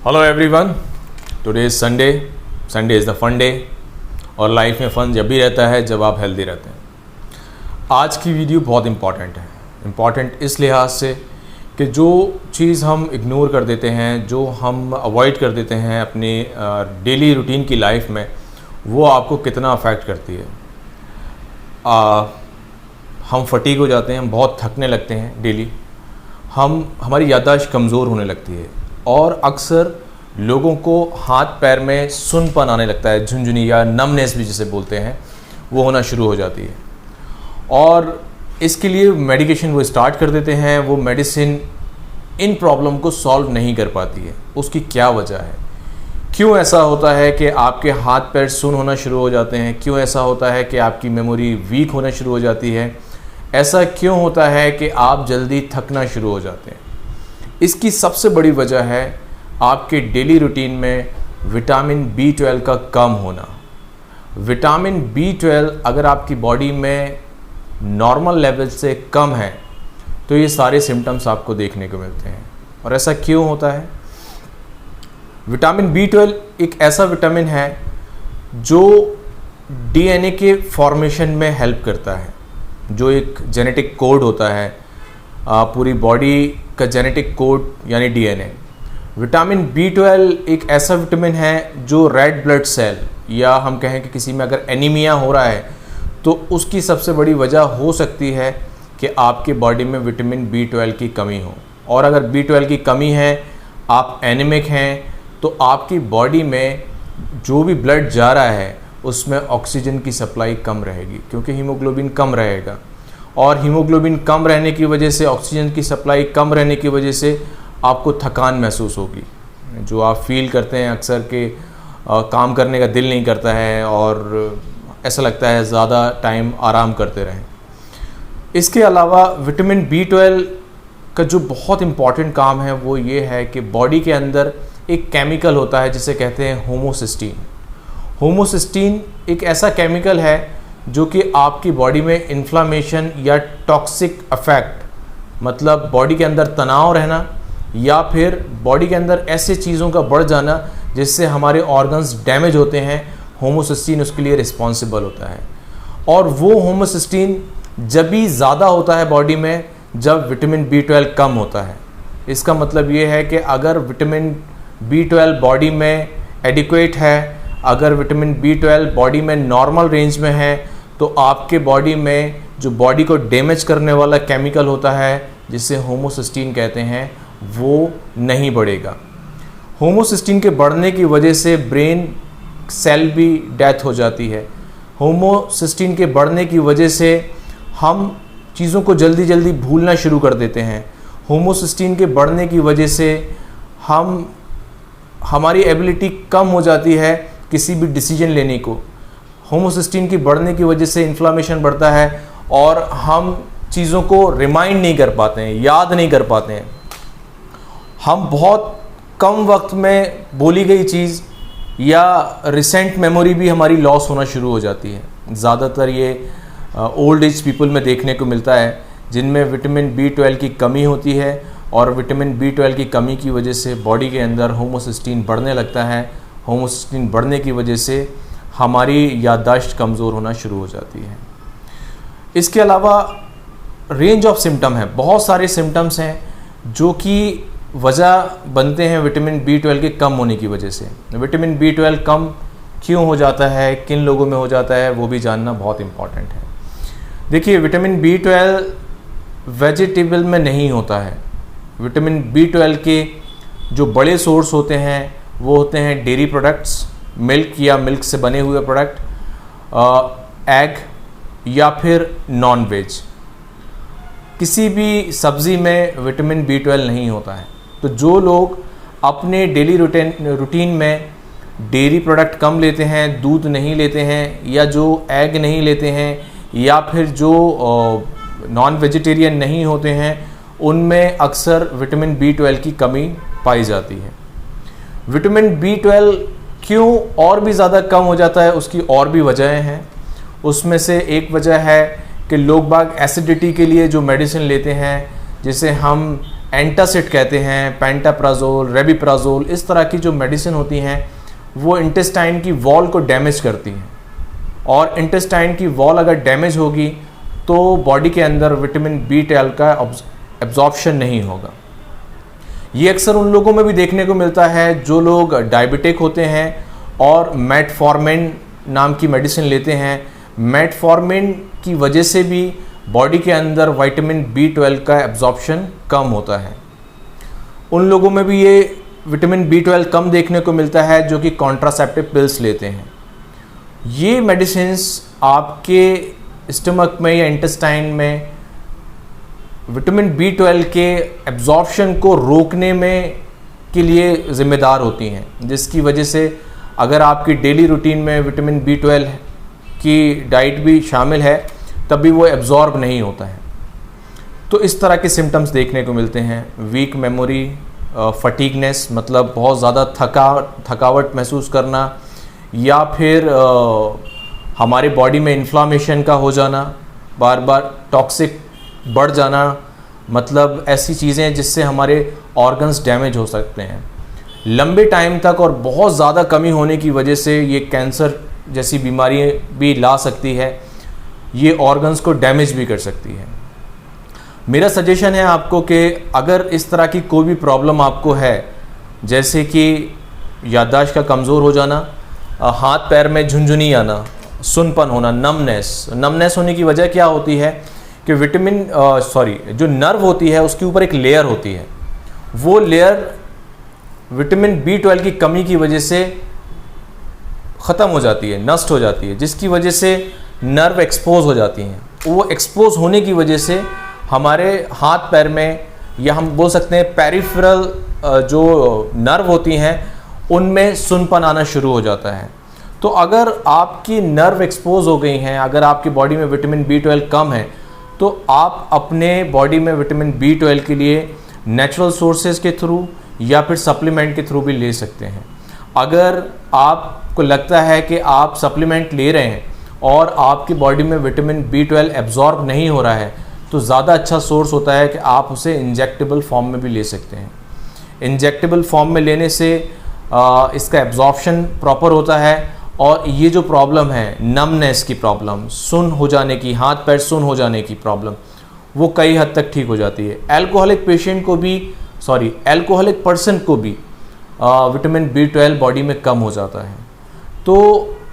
Hello everyone, today is Sunday. Sunday is the fun day और life में fun जब भी रहता है जब आप हेल्दी रहते हैं। आज की वीडियो बहुत इम्पॉर्टेंट है। इम्पॉर्टेंट इस लिहाज से कि जो चीज़ हम इग्नोर कर देते हैं, जो हम अवॉइड कर देते हैं अपनी डेली रूटीन की लाइफ में, वो आपको कितना अफेक्ट करती है। हम फटीग हो जाते हैं, हम बहुत थकने लगते हैं डेली, हमारी याददाश्त कमज़ोर होने लगती है और अक्सर लोगों को हाथ पैर में सुन्नपन आने लगता है, झुनझुनी या नमनेस भी जिसे बोलते हैं, वो होना शुरू हो जाती है। और इसके लिए मेडिकेशन वो स्टार्ट कर देते हैं। वो मेडिसिन इन प्रॉब्लम को सॉल्व नहीं कर पाती है। उसकी क्या वजह है? क्यों ऐसा होता है कि आपके हाथ पैर सुन्न होना शुरू हो जाते हैं? क्यों ऐसा होता है कि आपकी मेमोरी वीक होना शुरू हो जाती है? ऐसा क्यों होता है कि आप जल्दी थकना शुरू हो जाते हैं? इसकी सबसे बड़ी वजह है आपके डेली रूटीन में विटामिन B12 का कम होना। विटामिन B12 अगर आपकी बॉडी में नॉर्मल लेवल से कम है तो ये सारे सिम्टम्स आपको देखने को मिलते हैं। और ऐसा क्यों होता है? विटामिन B12 एक ऐसा विटामिन है जो DNA के फॉर्मेशन में हेल्प करता है, जो एक जेनेटिक कोड होता है, पूरी बॉडी का जेनेटिक कोड यानी DNA। विटामिन B12 एक ऐसा विटामिन है जो रेड ब्लड सेल, या हम कहें कि किसी में अगर एनीमिया हो रहा है तो उसकी सबसे बड़ी वजह हो सकती है कि आपके बॉडी में विटामिन B12 की कमी हो। और अगर B12 की कमी है, आप एनीमिक हैं, तो आपकी बॉडी में जो भी ब्लड जा रहा है उसमें ऑक्सीजन की सप्लाई कम रहेगी, क्योंकि हीमोग्लोबिन कम रहेगा। और हीमोग्लोबिन कम रहने की वजह से, ऑक्सीजन की सप्लाई कम रहने की वजह से आपको थकान महसूस होगी, जो आप फील करते हैं अक्सर के काम करने का दिल नहीं करता है और ऐसा लगता है ज़्यादा टाइम आराम करते रहें। इसके अलावा विटामिन B12 का जो बहुत इम्पॉर्टेंट काम है वो ये है कि बॉडी के अंदर एक केमिकल होता है जिसे कहते हैं होमोसिस्टीन। होमोसिस्टीन एक ऐसा केमिकल है जो कि आपकी बॉडी में इन्फ्लामेशन या टॉक्सिक अफेक्ट, मतलब बॉडी के अंदर तनाव रहना या फिर बॉडी के अंदर ऐसे चीज़ों का बढ़ जाना जिससे हमारे ऑर्गन्स डैमेज होते हैं, होमोसिस्टीन उसके लिए रिस्पॉन्सिबल होता है। और वो होमोसिस्टीन जब भी ज़्यादा होता है बॉडी में जब विटामिन B12 कम होता है। इसका मतलब ये है कि अगर विटामिन B12 बॉडी में एडिक्वेट है, अगर विटामिन B12 बॉडी में नॉर्मल रेंज में है, तो आपके बॉडी में जो बॉडी को डैमेज करने वाला केमिकल होता है जिसे होमोसिस्टीन कहते हैं, वो नहीं बढ़ेगा। होमोसिस्टीन के बढ़ने की वजह से ब्रेन सेल भी डेथ हो जाती है। होमोसिस्टीन के बढ़ने की वजह से हम चीज़ों को जल्दी जल्दी भूलना शुरू कर देते हैं। होमोसिस्टीन के बढ़ने की वजह से हमारी एबिलिटी कम हो जाती है किसी भी डिसीजन लेने को। होमोसिस्टीन की बढ़ने की वजह से इन्फ्लामेशन बढ़ता है और हम चीज़ों को रिमाइंड नहीं कर पाते हैं, याद नहीं कर पाते हैं। हम बहुत कम वक्त में बोली गई चीज़ या रिसेंट मेमोरी भी हमारी लॉस होना शुरू हो जाती है। ज़्यादातर ये ओल्ड एज पीपल में देखने को मिलता है जिनमें विटामिन B12 की कमी होती है और विटामिन B12 की कमी की वजह से बॉडी के अंदर होमोसिस्टीन बढ़ने लगता है। होमोसिस्टीन बढ़ने की वजह से हमारी याददाश्त कमज़ोर होना शुरू हो जाती है। इसके अलावा रेंज ऑफ सिम्टम है, बहुत सारे सिम्टम्स हैं जो कि वजह बनते हैं विटामिन B12 के कम होने की वजह से। विटामिन B12 कम क्यों हो जाता है, किन लोगों में हो जाता है, वो भी जानना बहुत इम्पॉर्टेंट है। देखिए, विटामिन B12 वेजिटेबल में नहीं होता है। विटामिन B12 के जो बड़े सोर्स होते हैं वो होते हैं डेयरी प्रोडक्ट्स, मिल्क या मिल्क से बने हुए प्रोडक्ट, एग या फिर नॉन वेज। किसी भी सब्ज़ी में विटामिन B12 नहीं होता है। तो जो लोग अपने डेली रूटीन में डेयरी प्रोडक्ट कम लेते हैं, दूध नहीं लेते हैं, या जो एग नहीं लेते हैं, या फिर जो नॉन वेजिटेरियन नहीं होते हैं, उनमें अक्सर विटामिन B12 की कमी पाई जाती है। विटामिन B12 क्यों और भी ज़्यादा कम हो जाता है, उसकी और भी वजहें हैं। उसमें से एक वजह है कि लोग बाग एसिडिटी के लिए जो मेडिसिन लेते हैं, जिसे हम एंटासिड कहते हैं, पेंटाप्राजोल, रेबिप्राजोल, इस तरह की जो मेडिसिन होती हैं वो इंटेस्टाइन की वॉल को डैमेज करती हैं, और इंटेस्टाइन की वॉल अगर डैमेज होगी तो बॉडी के अंदर विटामिन B12 का एब्जॉर्प्शन नहीं होगा। ये अक्सर उन लोगों में भी देखने को मिलता है जो लोग डायबिटिक होते हैं और मेटफॉर्मिन नाम की मेडिसिन लेते हैं। मेटफॉर्मिन की वजह से भी बॉडी के अंदर विटामिन B12 का एब्जॉर्प्शन कम होता है। उन लोगों में भी ये विटामिन B12 कम देखने को मिलता है जो कि कॉन्ट्रासेप्टिव पिल्स लेते हैं। ये मेडिसिन्स आपके स्टमक में या इंटेस्टाइन में विटामिन B12 के एब्जॉर्प्शन को रोकने में के लिए ज़िम्मेदार होती हैं, जिसकी वजह से अगर आपकी डेली रूटीन में विटामिन B12 की डाइट भी शामिल है तब भी वो एब्जॉर्ब नहीं होता है। तो इस तरह के सिम्टम्स देखने को मिलते हैं। वीक मेमोरी, फटीगनेस मतलब बहुत ज़्यादा थकावट महसूस करना, या फिर हमारे बॉडी में इन्फ्लामेशन का हो जाना, बार बार टॉक्सिक बढ़ जाना, मतलब ऐसी चीज़ें जिससे हमारे ऑर्गन्स डैमेज हो सकते हैं। लंबे टाइम तक और बहुत ज़्यादा कमी होने की वजह से ये कैंसर जैसी बीमारी भी ला सकती है, ये ऑर्गन्स को डैमेज भी कर सकती है। मेरा सजेशन है आपको कि अगर इस तरह की कोई भी प्रॉब्लम आपको है, जैसे कि याददाश्त का कमज़ोर हो जाना, हाथ पैर में झुनझुनी आना, सुनपन होना, नमनेस होने की वजह क्या होती है कि जो नर्व होती है उसके ऊपर एक लेयर होती है, वो लेयर विटामिन B12 की कमी की वजह से ख़त्म हो जाती है, नष्ट हो जाती है, जिसकी वजह से नर्व एक्सपोज हो जाती हैं। वो एक्सपोज होने की वजह से हमारे हाथ पैर में, या हम बोल सकते हैं पेरिफेरल जो नर्व होती हैं उनमें सुनपन आना शुरू हो जाता है। तो अगर आपकी नर्व एक्सपोज हो गई हैं, अगर आपकी बॉडी में विटामिन B12 कम है, तो आप अपने बॉडी में विटामिन B12 के लिए नेचुरल सोर्सेज के थ्रू या फिर सप्लीमेंट के थ्रू भी ले सकते हैं। अगर आपको लगता है कि आप सप्लीमेंट ले रहे हैं और आपकी बॉडी में विटामिन B12 एब्जॉर्ब नहीं हो रहा है, तो ज़्यादा अच्छा सोर्स होता है कि आप उसे इंजेक्टेबल फॉर्म में भी ले सकते हैं। इंजेक्टेबल फॉर्म में लेने से इसका एब्जॉर्प्शन प्रॉपर होता है, और ये जो प्रॉब्लम है नमनेस की प्रॉब्लम, सुन हो जाने की, हाथ पैर सुन हो जाने की प्रॉब्लम, वो कई हद तक ठीक हो जाती है। एल्कोहलिक पर्सन को भी विटामिन B12 बॉडी में कम हो जाता है। तो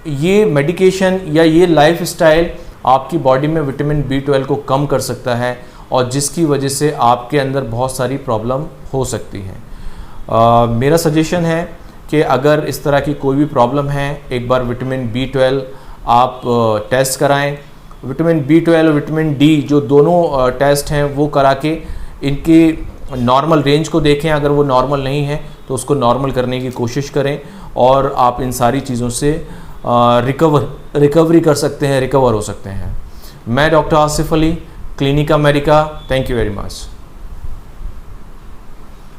ये मेडिकेशन या ये लाइफस्टाइल आपकी बॉडी में विटामिन B12 को कम कर सकता है, और जिसकी वजह से आपके अंदर बहुत सारी प्रॉब्लम हो सकती है। मेरा सजेशन है कि अगर इस तरह की कोई भी प्रॉब्लम है, एक बार विटामिन B12 आप टेस्ट कराएं। विटामिन B12 और विटामिन D जो दोनों टेस्ट हैं वो करा के इनकी नॉर्मल रेंज को देखें। अगर वो नॉर्मल नहीं है तो उसको नॉर्मल करने की कोशिश करें, और आप इन सारी चीज़ों से रिकवरी कर सकते हैं, रिकवर हो सकते हैं। मैं doctor Asif Ali, clinic America. Thank you very much.